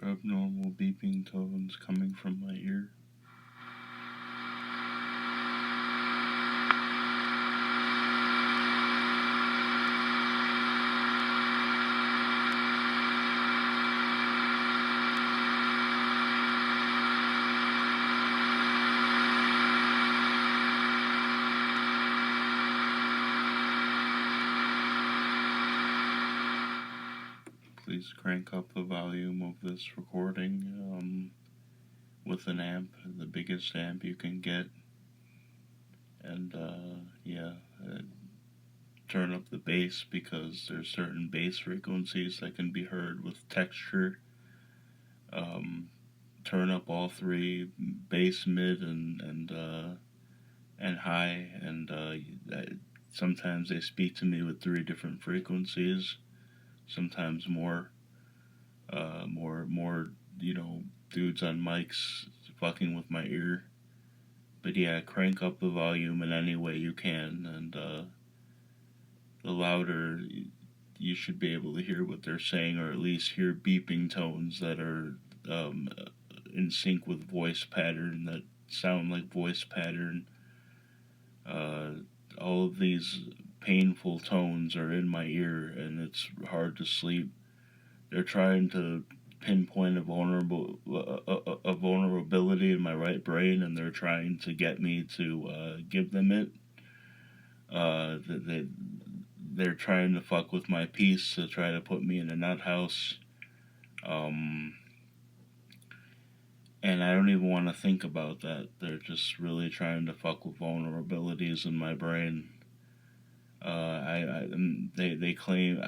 Abnormal beeping tones coming from my ear. Please crank up the volume of this recording with an amp, the biggest amp you can get. And turn up the bass because there's certain bass frequencies that can be heard with texture. Turn up all three, bass, mid, and high. And sometimes they speak to me with three different frequencies. Sometimes more, dudes on mics fucking with my ear. But yeah, crank up the volume in any way you can, and the louder you should be able to hear what they're saying, or at least hear beeping tones that are in sync with voice pattern, that sound like voice pattern. All of these painful tones are in my ear, and it's hard to sleep. They're trying to pinpoint a vulnerability in my right brain, and they're trying to get me to give them it. They're trying to fuck with my peace, to try to put me in a nut house. And I don't even want to think about that. They're just really trying to fuck with vulnerabilities in my brain. They claim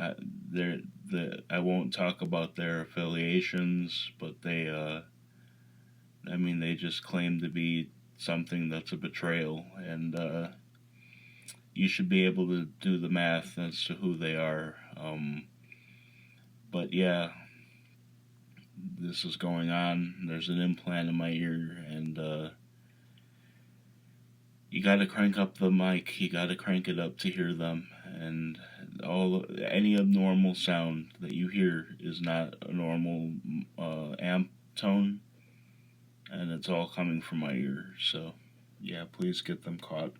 I won't talk about their affiliations, but they just claim to be something that's a betrayal, and you should be able to do the math as to who they are. But yeah, this is going on. There's an implant in my ear, and you gotta crank up the mic. You gotta crank it up to hear them. And any abnormal sound that you hear is not a normal amp tone, and it's all coming from my ear. So yeah, please get them caught.